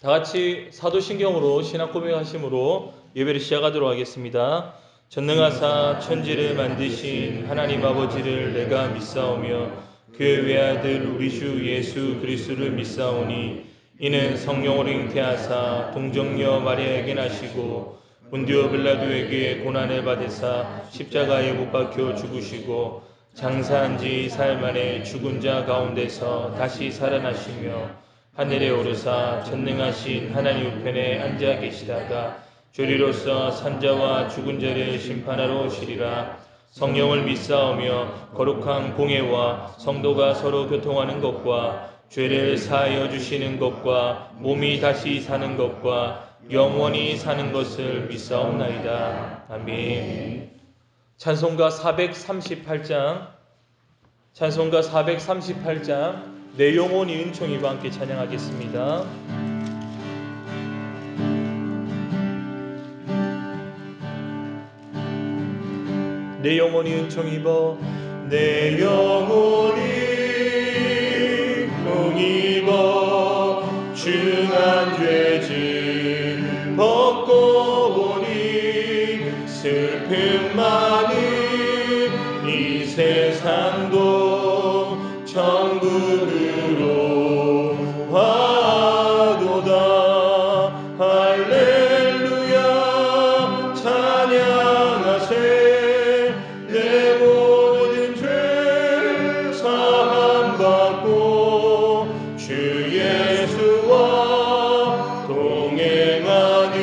다 같이 사도신경으로 신앙 고백하심으로 예배를 시작하도록 하겠습니다. 전능하사 천지를 만드신 하나님 아버지를 내가 믿사오며 그의 외아들 우리 주 예수 그리스도를 믿사오니 이는 성령으로 잉태하사 동정녀 마리아에게 나시고 본디오 빌라도에게 고난을 받으사 십자가에 못 박혀 죽으시고 장사한 지 사흘 만에 죽은 자 가운데서 다시 살아나시며 하늘에 오르사 전능하신 하나님 우편에 앉아 계시다가 조리로서 산자와 죽은 자를 심판하러 오시리라. 성령을 믿사오며 거룩한 공예와 성도가 서로 교통하는 것과 죄를 사하여 주시는 것과 몸이 다시 사는 것과 영원히 사는 것을 믿사옵나이다. 아멘. 찬송가 438장 내 영혼이 은총이와 함께 찬양하겠습니다. 내 영혼이 은총입어 내 영혼이 은총입어 중한 죄짐 벗고 오니 슬픔 많은 이 세상도 천국으로 와도다. 할렐루야 찬양하세. 내 모든 죄 사함받고 주 예수와 동행하니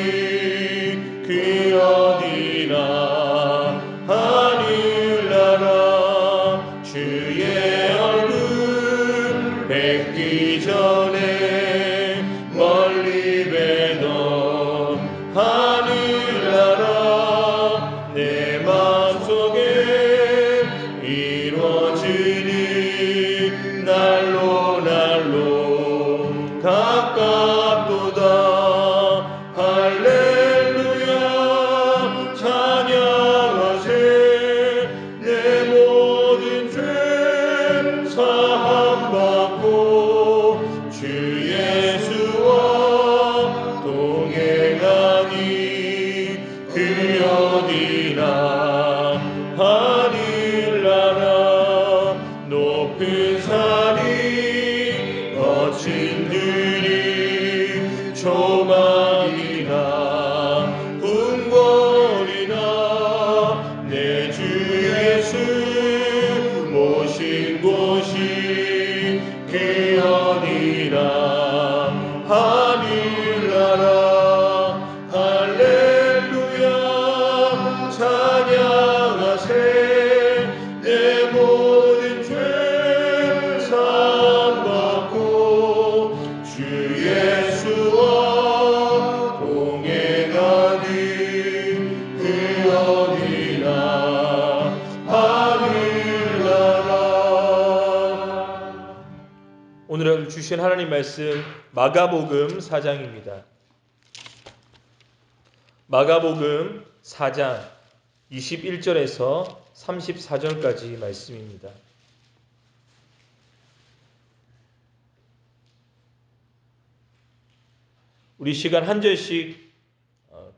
그 어디나 하늘나라 주의 얼굴 뵙기 전에 멀리 뵈던 하늘나라 내 맘속에 이루어지니 날로 가깝도다. 할렐루야 찬양하세. 내 모든 죄 사함받고 주 예수와 동행하니 그 어디나 하늘나라 높은 산이 거친 들이 조막이나 궁궐이나 내 주 예수 모신 곳이 그 어디나 하늘나라. 할렐루야 찬양하세. 내 모든 죄 사함받고 주 예수와 동행하니 그 어디나 하늘나라. 오늘 주신 하나님 말씀 마가복음 4장입니다. 마가복음 4장 21절에서 34절까지 말씀입니다. 우리 시간 한 절씩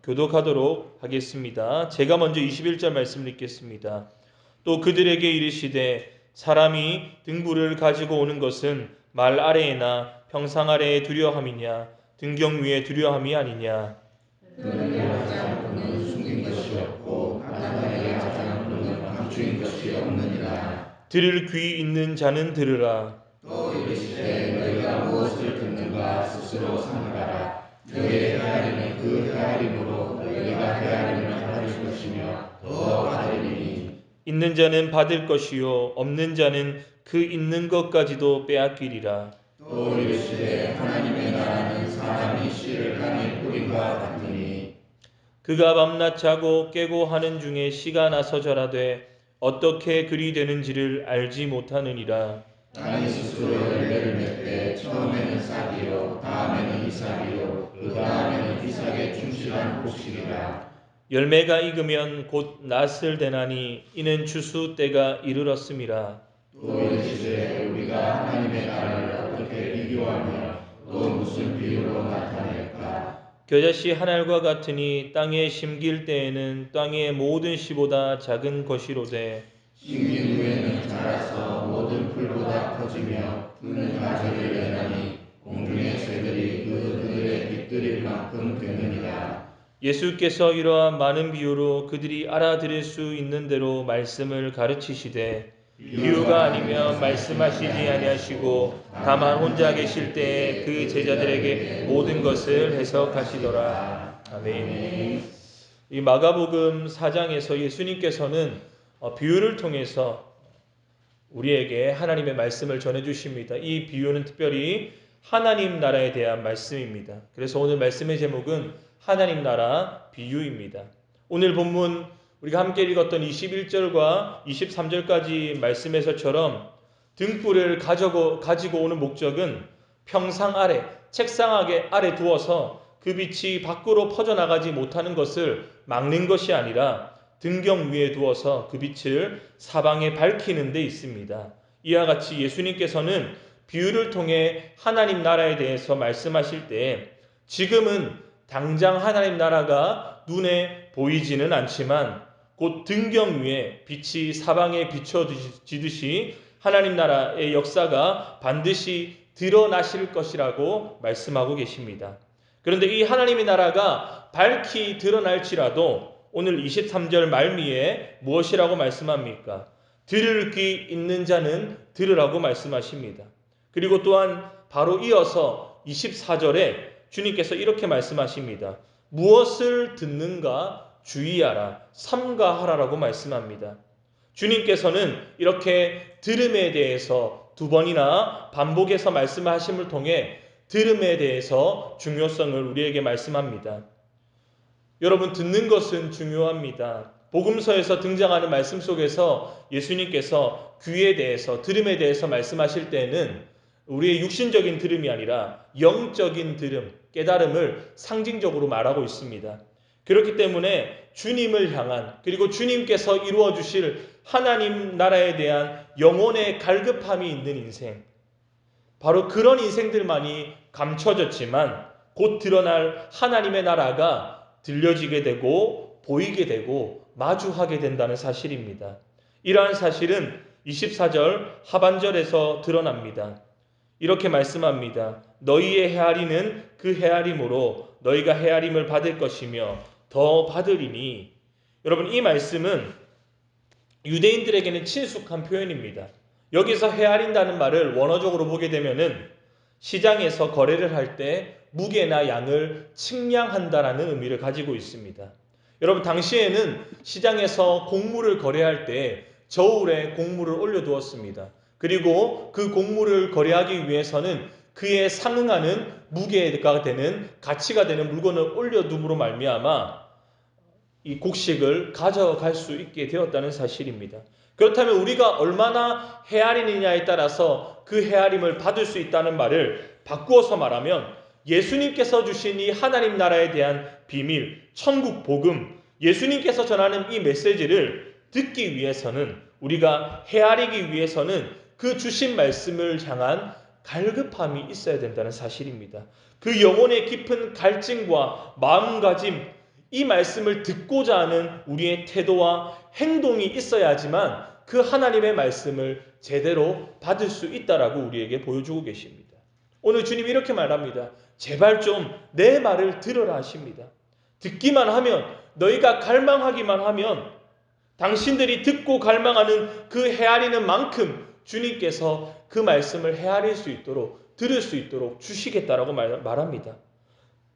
교독하도록 하겠습니다. 제가 먼저 21절 말씀을 읽겠습니다. 또 그들에게 이르시되 사람이 등불을 가지고 오는 것은 말 아래에나 평상 아래에 두려함이냐 등경 위에 두려함이 아니냐. 눈을 하지 않고는 숨긴 것이 없고 나타내게 하지 않고는 감추인 것이 없느니라. 들을 귀 있는 자는 들으라. 또 이르시되 너희가 무엇을 듣는가 스스로 삼가라. 너희의 헤아림은 그 헤아림으로 너희가 헤아림을 받을 것이며 더 받으리니. 있는 자는 받을 것이요 없는 자는 그 있는 것까지도 빼앗기리라. 또 이르시되 하나님의 나라는 사람이 씨를 땅에 뿌린 것 같으니. 그가 밤낮 자고 깨고 하는 중에 씨가 나서 절하되 어떻게 그리 되는지를 알지 못하느니라. 땅이 스스로 열매를 맺되 처음에는 싹이요 다음에는 이삭이요 그 다음에는 이삭의 충실한 곡식이라. 열매가 익으면 곧 낫을 대나니 이는 추수 때가 이르렀음이라. 또 이르시되 우리가 하나님의 나라를 어떻게 비교하며 또 무슨 비유로 나타내랴. 겨자씨 한 알과 같으니 땅에 심길 때에는 땅의 모든 씨보다 작은 것이로되 심긴 후에는 자라서 모든 풀보다 커지며 푸는 가지를 내나니 공중의 새들이 그들의 깃들일 만큼 되느니라. 예수께서 이러한 많은 비유로 그들이 알아들을 수 있는 대로 말씀을 가르치시되 비유가 아니면 말씀하시지 아니하시고 다만 혼자 계실 때에 그 제자들에게 모든 것을 해석하시더라. 아멘. 이 마가복음 4장에서 예수님께서는 비유를 통해서 우리에게 하나님의 말씀을 전해주십니다. 이 비유는 특별히 하나님 나라에 대한 말씀입니다. 그래서 오늘 말씀의 제목은 하나님 나라 비유입니다. 오늘 본문 우리가 함께 읽었던 21절과 23절까지 말씀에서처럼 등불을 가지고 오는 목적은 평상 아래, 책상 아래 두어서 그 빛이 밖으로 퍼져나가지 못하는 것을 막는 것이 아니라 등경 위에 두어서 그 빛을 사방에 밝히는 데 있습니다. 이와 같이 예수님께서는 비유를 통해 하나님 나라에 대해서 말씀하실 때 지금은 당장 하나님 나라가 눈에 보이지는 않지만 곧 등경 위에 빛이 사방에 비춰지듯이 하나님 나라의 역사가 반드시 드러나실 것이라고 말씀하고 계십니다. 그런데 이 하나님의 나라가 밝히 드러날지라도 오늘 23절 말미에 무엇이라고 말씀합니까? 들을 귀 있는 자는 들으라고 말씀하십니다. 그리고 또한 바로 이어서 24절에 주님께서 이렇게 말씀하십니다. 무엇을 듣는가 주의하라, 삼가하라라고 말씀합니다. 주님께서는 이렇게 들음에 대해서 두 번이나 반복해서 말씀하심을 통해 들음에 대해서 중요성을 우리에게 말씀합니다. 여러분, 듣는 것은 중요합니다. 복음서에서 등장하는 말씀 속에서 예수님께서 귀에 대해서, 들음에 대해서 말씀하실 때는 우리의 육신적인 들음이 아니라 영적인 들음, 깨달음을 상징적으로 말하고 있습니다. 그렇기 때문에 주님을 향한, 그리고 주님께서 이루어 주실 하나님 나라에 대한 영혼의 갈급함이 있는 인생, 바로 그런 인생들만이 감춰졌지만 곧 드러날 하나님의 나라가 들려지게 되고 보이게 되고 마주하게 된다는 사실입니다. 이러한 사실은 24절 하반절에서 드러납니다. 이렇게 말씀합니다. 너희의 헤아리는 그 헤아림으로 너희가 헤아림을 받을 것이며 더 받으리니. 여러분, 이 말씀은 유대인들에게는 친숙한 표현입니다. 여기서 헤아린다는 말을 원어적으로 보게 되면은 시장에서 거래를 할 때 무게나 양을 측량한다라는 의미를 가지고 있습니다. 여러분, 당시에는 시장에서 곡물을 거래할 때 저울에 곡물을 올려두었습니다. 그리고 그 곡물을 거래하기 위해서는 그에 상응하는 무게가 되는, 가치가 되는 물건을 올려둠으로 말미암아 이 곡식을 가져갈 수 있게 되었다는 사실입니다. 그렇다면 우리가 얼마나 헤아리느냐에 따라서 그 헤아림을 받을 수 있다는 말을 바꾸어서 말하면 예수님께서 주신 이 하나님 나라에 대한 비밀, 천국 복음, 예수님께서 전하는 이 메시지를 듣기 위해서는, 우리가 헤아리기 위해서는 그 주신 말씀을 향한 갈급함이 있어야 된다는 사실입니다. 그 영혼의 깊은 갈증과 마음가짐, 이 말씀을 듣고자 하는 우리의 태도와 행동이 있어야지만 그 하나님의 말씀을 제대로 받을 수 있다라고 우리에게 보여주고 계십니다. 오늘 주님이 이렇게 말합니다. 제발 좀 내 말을 들어라 하십니다. 듣기만 하면, 너희가 갈망하기만 하면, 당신들이 듣고 갈망하는 그 헤아리는 만큼 주님께서 그 말씀을 헤아릴 수 있도록, 들을 수 있도록 주시겠다라고 말합니다.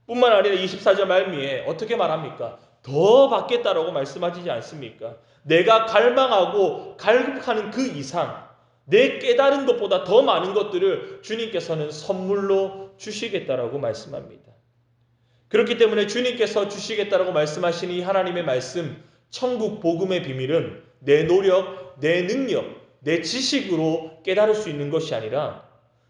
뿐만 아니라 24절 말미에 어떻게 말합니까? 더 받겠다라고 말씀하시지 않습니까? 내가 갈망하고 갈급하는 그 이상, 내 깨달은 것보다 더 많은 것들을 주님께서는 선물로 주시겠다라고 말씀합니다. 그렇기 때문에 주님께서 주시겠다라고 말씀하신 이 하나님의 말씀, 천국 복음의 비밀은 내 노력, 내 능력, 내 지식으로 깨달을 수 있는 것이 아니라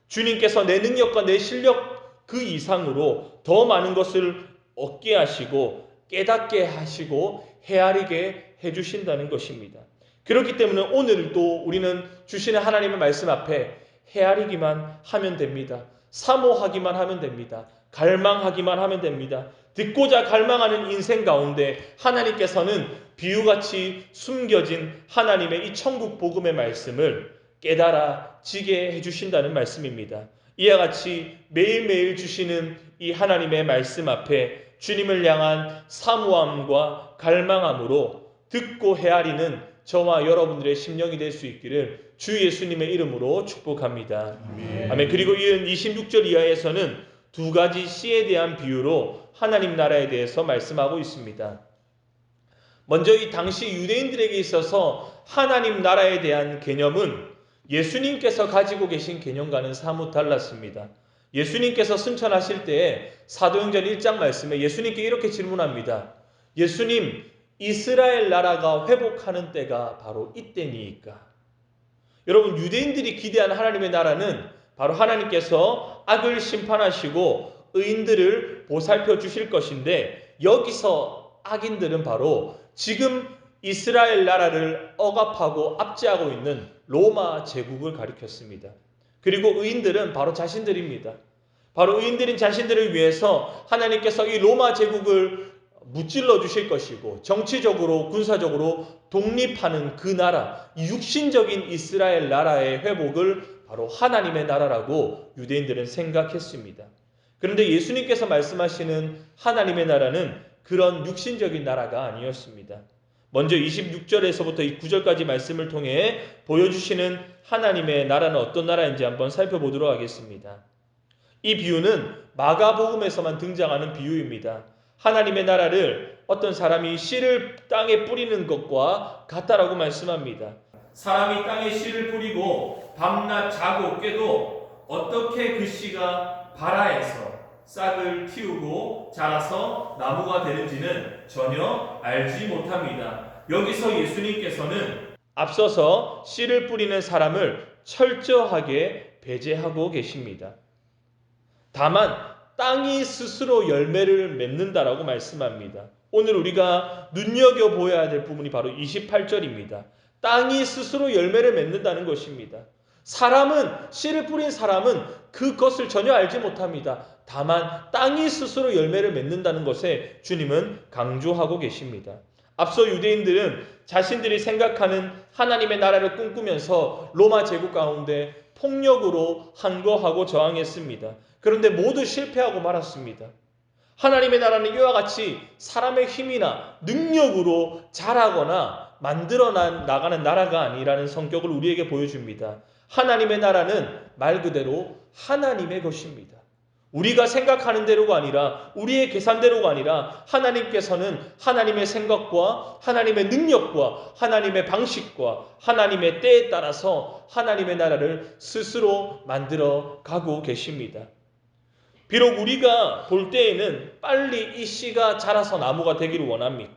주님께서 내 능력과 내 실력 그 이상으로 더 많은 것을 얻게 하시고 깨닫게 하시고 헤아리게 해주신다는 것입니다. 그렇기 때문에 오늘도 우리는 주시는 하나님의 말씀 앞에 헤아리기만 하면 됩니다. 사모하기만 하면 됩니다. 갈망하기만 하면 됩니다. 듣고자 갈망하는 인생 가운데 하나님께서는 비유같이 숨겨진 하나님의 이 천국 복음의 말씀을 깨달아지게 해주신다는 말씀입니다. 이와 같이 매일매일 주시는 이 하나님의 말씀 앞에 주님을 향한 사모함과 갈망함으로 듣고 헤아리는 저와 여러분들의 심령이 될 수 있기를 주 예수님의 이름으로 축복합니다. 아멘. 그리고 이은 26절 이하에서는 두 가지 씨에 대한 비유로 하나님 나라에 대해서 말씀하고 있습니다. 먼저 이 당시 유대인들에게 있어서 하나님 나라에 대한 개념은 예수님께서 가지고 계신 개념과는 사뭇 달랐습니다. 예수님께서 승천하실 때에 사도행전 1장 말씀에 예수님께 이렇게 질문합니다. 예수님, 이스라엘 나라가 회복하는 때가 바로 이때니까? 여러분, 유대인들이 기대한 하나님의 나라는 바로 하나님께서 악을 심판하시고 의인들을 보살펴 주실 것인데, 여기서 악인들은 바로 지금 이스라엘 나라를 억압하고 압제하고 있는 로마 제국을 가리켰습니다. 그리고 의인들은 바로 자신들입니다. 바로 의인들인 자신들을 위해서 하나님께서 이 로마 제국을 무찔러 주실 것이고 정치적으로 군사적으로 독립하는 그 나라, 육신적인 이스라엘 나라의 회복을 바로 하나님의 나라라고 유대인들은 생각했습니다. 그런데 예수님께서 말씀하시는 하나님의 나라는 그런 육신적인 나라가 아니었습니다. 먼저 26절에서부터 이 9절까지 말씀을 통해 보여주시는 하나님의 나라는 어떤 나라인지 한번 살펴보도록 하겠습니다. 이 비유는 마가복음에서만 등장하는 비유입니다. 하나님의 나라를 어떤 사람이 씨를 땅에 뿌리는 것과 같다라고 말씀합니다. 사람이 땅에 씨를 뿌리고 밤낮 자고 깨도 어떻게 그 씨가 발아에서 싹을 틔우고 자라서 나무가 되는지는 전혀 알지 못합니다. 여기서 예수님께서는 앞서서 씨를 뿌리는 사람을 철저하게 배제하고 계십니다. 다만 땅이 스스로 열매를 맺는다라고 말씀합니다. 오늘 우리가 눈여겨보아야 될 부분이 바로 28절입니다. 땅이 스스로 열매를 맺는다는 것입니다. 씨를 뿌린 사람은 그것을 전혀 알지 못합니다. 다만 땅이 스스로 열매를 맺는다는 것에 주님은 강조하고 계십니다. 앞서 유대인들은 자신들이 생각하는 하나님의 나라를 꿈꾸면서 로마 제국 가운데 폭력으로 항거하고 저항했습니다. 그런데 모두 실패하고 말았습니다. 하나님의 나라는 이와 같이 사람의 힘이나 능력으로 자라거나 만들어 나가는 나라가 아니라는 성격을 우리에게 보여줍니다. 하나님의 나라는 말 그대로 하나님의 것입니다. 우리가 생각하는 대로가 아니라 우리의 계산대로가 아니라 하나님께서는 하나님의 생각과 하나님의 능력과 하나님의 방식과 하나님의 때에 따라서 하나님의 나라를 스스로 만들어 가고 계십니다. 비록 우리가 볼 때에는 빨리 이 씨가 자라서 나무가 되기를 원합니다.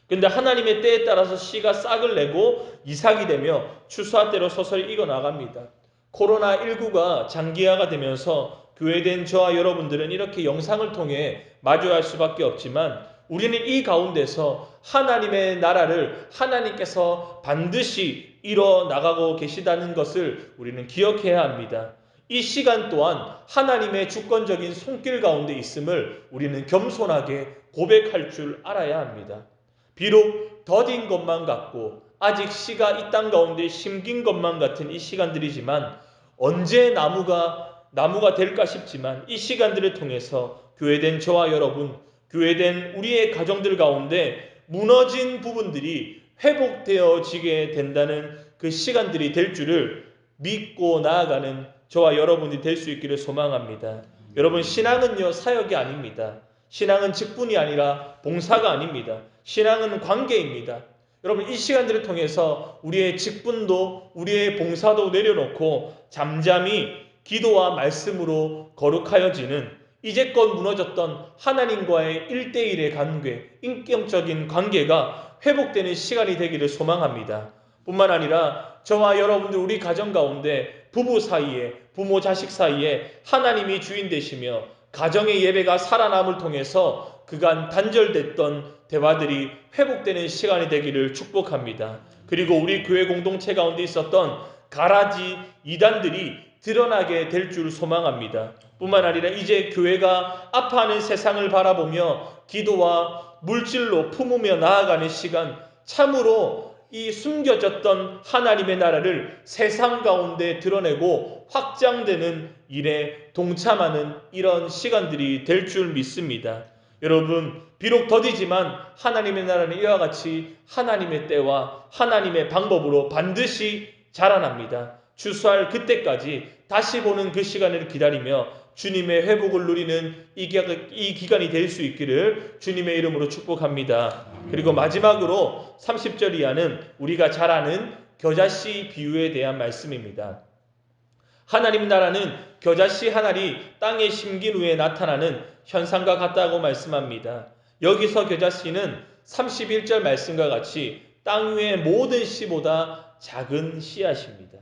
그런데 하나님의 때에 따라서 씨가 싹을 내고 이삭이 되며 추수한 때로 서서히 익어나갑니다. 코로나19가 장기화가 되면서 교회된 저와 여러분들은 이렇게 영상을 통해 마주할 수밖에 없지만 우리는 이 가운데서 하나님의 나라를 하나님께서 반드시 이뤄나가고 계시다는 것을 우리는 기억해야 합니다. 이 시간 또한 하나님의 주권적인 손길 가운데 있음을 우리는 겸손하게 고백할 줄 알아야 합니다. 비록 더딘 것만 같고 아직 씨가 이 땅 가운데 심긴 것만 같은 이 시간들이지만 언제 나무가 될까 싶지만 이 시간들을 통해서 교회된 저와 여러분, 교회된 우리의 가정들 가운데 무너진 부분들이 회복되어지게 된다는 그 시간들이 될 줄을 믿고 나아가는 저와 여러분이 될 수 있기를 소망합니다. 여러분, 신앙은요 사역이 아닙니다. 신앙은 직분이 아니라 봉사가 아닙니다. 신앙은 관계입니다. 여러분, 이 시간들을 통해서 우리의 직분도 우리의 봉사도 내려놓고 잠잠히 기도와 말씀으로 거룩하여지는 이제껏 무너졌던 하나님과의 1대1의 관계, 인격적인 관계가 회복되는 시간이 되기를 소망합니다. 뿐만 아니라 저와 여러분들 우리 가정 가운데 부부 사이에 부모 자식 사이에 하나님이 주인 되시며 가정의 예배가 살아남을 통해서 그간 단절됐던 대화들이 회복되는 시간이 되기를 축복합니다. 그리고 우리 교회 공동체 가운데 있었던 가라지 이단들이 드러나게 될 줄 소망합니다. 뿐만 아니라 이제 교회가 아파하는 세상을 바라보며 기도와 물질로 품으며 나아가는 시간, 참으로 이 숨겨졌던 하나님의 나라를 세상 가운데 드러내고 확장되는 일에 동참하는 이런 시간들이 될 줄 믿습니다. 여러분, 비록 더디지만 하나님의 나라는 이와 같이 하나님의 때와 하나님의 방법으로 반드시 자라납니다. 추수할 그때까지 다시 보는 그 시간을 기다리며 주님의 회복을 누리는 이 기간이 될 수 있기를 주님의 이름으로 축복합니다. 그리고 마지막으로 30절 이하는 우리가 잘 아는 겨자씨 비유에 대한 말씀입니다. 하나님 나라는 겨자씨 한 알이 땅에 심긴 후에 나타나는 현상과 같다고 말씀합니다. 여기서 겨자씨는 31절 말씀과 같이 땅 위의 모든 씨보다 작은 씨앗입니다.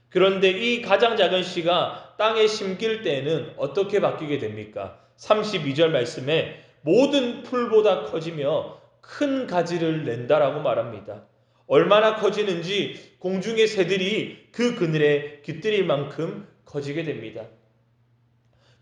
그런데 이 가장 작은 씨가 땅에 심길 때에는 어떻게 바뀌게 됩니까? 32절 말씀에 모든 풀보다 커지며 큰 가지를 낸다라고 말합니다. 얼마나 커지는지 공중의 새들이 그 그늘에 깃들일 만큼 커지게 됩니다.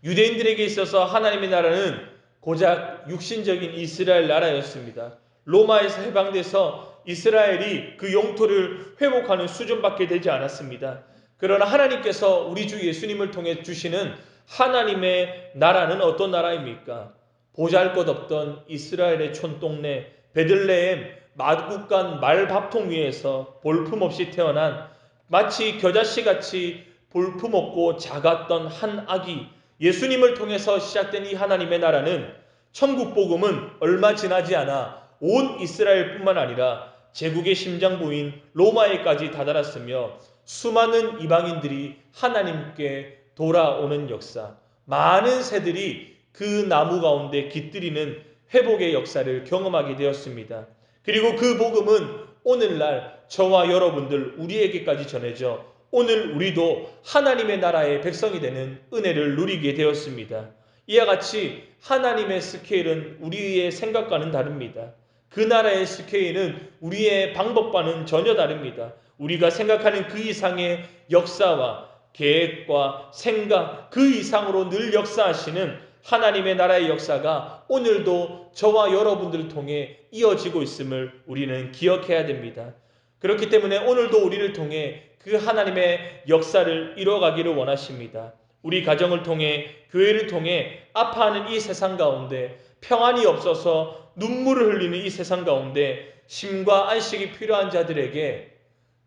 유대인들에게 있어서 하나님의 나라는 고작 육신적인 이스라엘 나라였습니다. 로마에서 해방돼서 이스라엘이 그 영토를 회복하는 수준밖에 되지 않았습니다. 그러나 하나님께서 우리 주 예수님을 통해 주시는 하나님의 나라는 어떤 나라입니까? 보잘것없던 이스라엘의 촌동네 베들레헴 마구간 말밥통 위에서 볼품없이 태어난 마치 겨자씨같이 볼품없고 작았던 한 아기, 예수님을 통해서 시작된 이 하나님의 나라는 천국 복음은 얼마 지나지 않아 온 이스라엘뿐만 아니라 제국의 심장부인 로마에까지 다다랐으며 수많은 이방인들이 하나님께 돌아오는 역사, 많은 새들이 그 나무 가운데 깃들이는 회복의 역사를 경험하게 되었습니다. 그리고 그 복음은 오늘날 저와 여러분들 우리에게까지 전해져 오늘 우리도 하나님의 나라의 백성이 되는 은혜를 누리게 되었습니다. 이와 같이 하나님의 스케일은 우리의 생각과는 다릅니다. 그 나라의 스케일은 우리의 방법과는 전혀 다릅니다. 우리가 생각하는 그 이상의 역사와 계획과 생각, 그 이상으로 늘 역사하시는 하나님의 나라의 역사가 오늘도 저와 여러분들을 통해 이어지고 있음을 우리는 기억해야 됩니다. 그렇기 때문에 오늘도 우리를 통해 그 하나님의 역사를 이뤄가기를 원하십니다. 우리 가정을 통해, 교회를 통해 아파하는 이 세상 가운데, 평안이 없어서 눈물을 흘리는 이 세상 가운데 쉼과 안식이 필요한 자들에게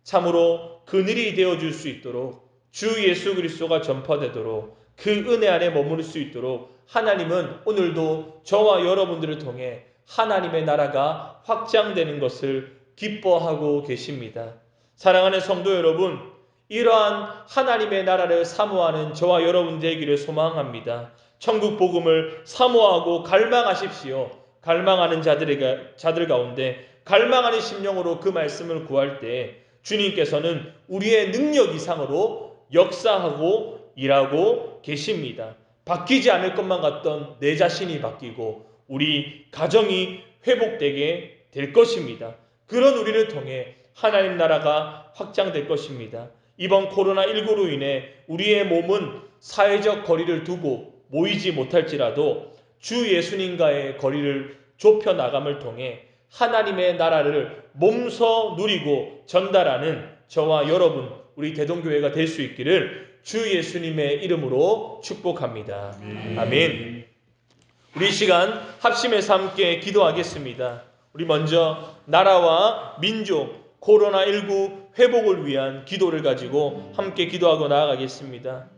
참으로 그늘이 되어줄 수 있도록, 주 예수 그리스도가 전파되도록, 그 은혜 안에 머무를 수 있도록 하나님은 오늘도 저와 여러분들을 통해 하나님의 나라가 확장되는 것을 기뻐하고 계십니다. 사랑하는 성도 여러분, 이러한 하나님의 나라를 사모하는 저와 여러분 되기를 소망합니다. 천국 복음을 사모하고 갈망하십시오. 갈망하는 자들 가운데 갈망하는 심령으로 그 말씀을 구할 때 주님께서는 우리의 능력 이상으로 역사하고 일하고 계십니다. 바뀌지 않을 것만 같던 내 자신이 바뀌고 우리 가정이 회복되게 될 것입니다. 그런 우리를 통해 하나님 나라가 확장될 것입니다. 이번 코로나19로 인해 우리의 몸은 사회적 거리를 두고 모이지 못할지라도 주 예수님과의 거리를 좁혀 나감을 통해 하나님의 나라를 몸소 누리고 전달하는 저와 여러분, 우리 대동교회가 될 수 있기를 주 예수님의 이름으로 축복합니다. 아멘. 우리 시간 합심해서 함께 기도하겠습니다. 우리 먼저 나라와 민족, 코로나19 회복을 위한 기도를 가지고 함께 기도하고 나아가겠습니다.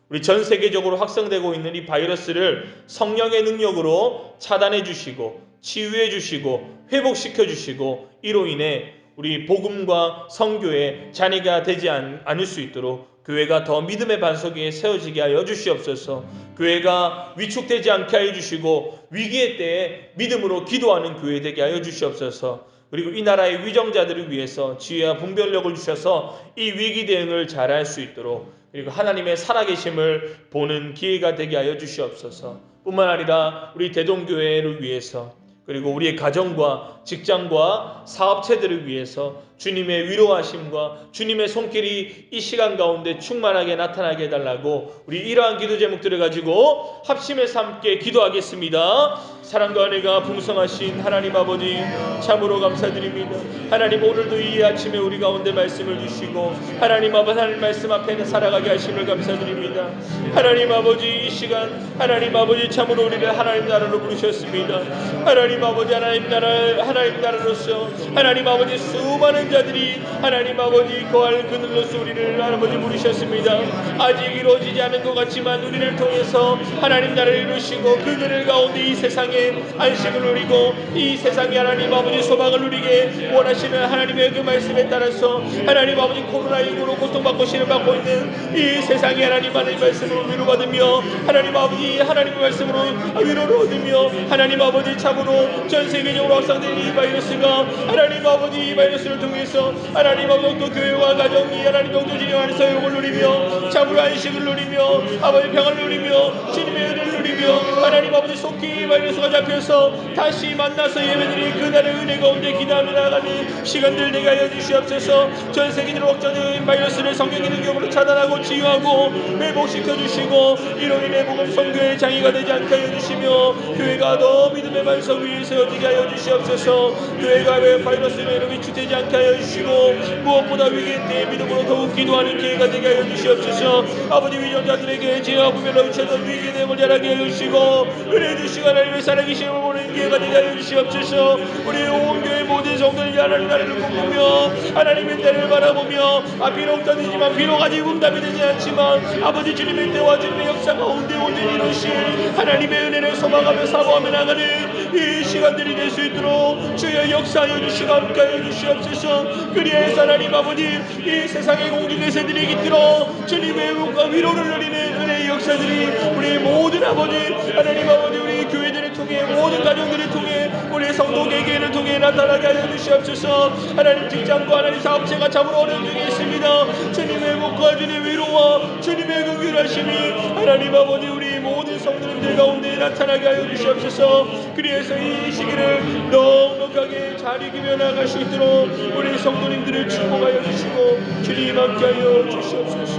우리 전 세계적으로 확산되고 있는 이 바이러스를 성령의 능력으로 차단해 주시고 치유해 주시고 회복시켜 주시고 이로 인해 우리 복음과 선교의 잔해가 되지 않을 수 있도록 교회가 더 믿음의 반석 위에 세워지게 하여 주시옵소서. 교회가 위축되지 않게 하여 주시고 위기의 때에 믿음으로 기도하는 교회 되게 하여 주시옵소서. 그리고 이 나라의 위정자들을 위해서 지혜와 분별력을 주셔서 이 위기 대응을 잘할 수 있도록, 그리고 하나님의 살아계심을 보는 기회가 되게 하여 주시옵소서. 뿐만 아니라 우리 대동교회를 위해서, 그리고 우리의 가정과 직장과 사업체들을 위해서 주님의 위로하심과 주님의 손길이 이 시간 가운데 충만하게 나타나게 해달라고 우리 이러한 기도 제목들을 가지고 합심해서 함께 기도하겠습니다. 사랑과 은혜가 풍성하신 하나님 아버지, 참으로 감사드립니다. 하나님, 오늘도 이 아침에 우리 가운데 말씀을 주시고 하나님 아버지, 하나님 말씀 앞에 살아가게 하심을 감사드립니다. 하나님 아버지, 이 시간 하나님 아버지, 참으로 우리를 하나님 나라로 부르셨습니다. 하나님 아버지, 하나님 나라로서 하나님 아버지, 수많은 자들이 하나님 아버지 거할 그늘로서 우리를 아버지 부르셨습니다. 아직 이루어지지 않은 것 같지만 우리를 통해서 하나님 나라를 이루시고 그 그늘 가운데 이 세상에 안식을 누리고 이 세상에 하나님 아버지 소망을 누리게 원하시는 하나님의 그 말씀에 따라서 하나님 아버지 코로나19로 고통받고 시련받고 있는 이 세상에 하나님 말씀으로 위로받으며 하나님 아버지 하나님의 말씀으로 위로를 얻으며 하나님 아버지 참으로 전 세계적으로 확산되는 이 바이러스가 하나님 아버지 이 바이러스를 통해서 하나님 아버지 또 교회와 가정이 하나님 동조 진영하는 사역을 누리며 참으로 안식을 누리며 아버지 평안을 누리며 주님의 은혜를 누리며 하나님 아버지 속히 바이러스가 잡혀서 다시 만나서 예배드릴 그날의 은혜 가운데 기도하며 나아가는 시간들 내가 하여 주시옵소서. 전 세계적으로 확산되는 바이러스를 성령의 능력으로 차단하고 치유하고 회복시켜 주시고 이로 인해 복음 선교의 장애가 되지 않게 하여 주시며 교회가 더 믿음의 반석 위에 세워지게 하여 주시옵소서. 교회가 왜 바이러스로 위축되지 않게 하여 주시고 무엇보다 위기에 대해 믿음으로 더욱 기도하는 기회가 되게 하여 주시옵소서. 아버지 위정자들에게 죄와 부면으로 위쳐던 위기에 대해 자라게 하여 주시고 은혜 주시고 하나님의 살아계심을 보는 기회가 되게 하여 주시옵소서. 우리 온 교회 모든 성도들이 하나님 나라를 꿈꾸며 하나님의 때를 바라보며 비록 떠들지만 비록 아직 응답이 되지 않지만 아버지 주님의 때와 주님의 역사 가운데 온전히 이루실 하나님의 은혜를 소망하며 사모하며 나가는 이 시간들이 될 수 있도록 주여 역사하여 주시고 함께하여 주시옵소서. 그리하여서 하나님 아버지 이 세상의 공중에서 드리기 들어 주님의 응과 위로를 누리는 은혜의 역사들이 우리 모든 아버지 하나님 아버지 우리 교회들을 통해 모든 가정들을 통해 우리 성도 개개인을 통해 나타나게 하여 주시옵소서. 하나님 직장과 하나님 사업체가 참으로 어려운 중에 있습니다. 주님의 복과 주님의 위로와 주님의 긍휼하심이 하나님 아버지 우리 모든 성도님들 가운데 나타나게 하여 주시옵소서. 그리해서 이 시기를 넉넉하게 잘 이기며 나갈 수 있도록 우리 성도님들을 축복하여 주시고 주님 함께하여 주시옵소서.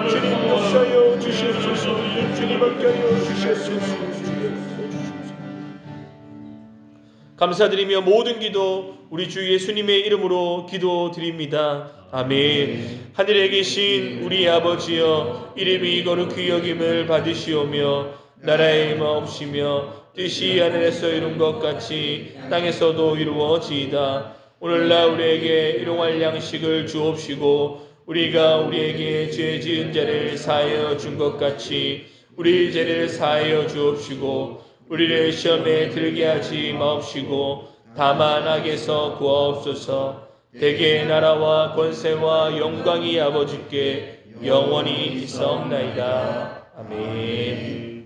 주님 역사하여 주시옵소서. 주님 함께하여 주시옵소서. 감사드리며 모든 기도 우리 주 예수님의 이름으로 기도드립니다. 아멘. 하늘에 계신 우리 아버지여, 이름이 거룩히 여김을 받으시오며 나라의 임하옵시며 뜻이 하늘에서 이룬 것 같이 땅에서도 이루어지이다. 오늘날 우리에게 일용할 양식을 주옵시고 우리가 우리에게 죄 지은 자를 사하여 준 것 같이 우리 죄를 사하여 주옵시고 우리를 시험에 들게 하지 마옵시고 다만 악에서 구하옵소서. 대개 나라와 권세와 영광이 아버지께 영원히 있사옵나이다. 아멘.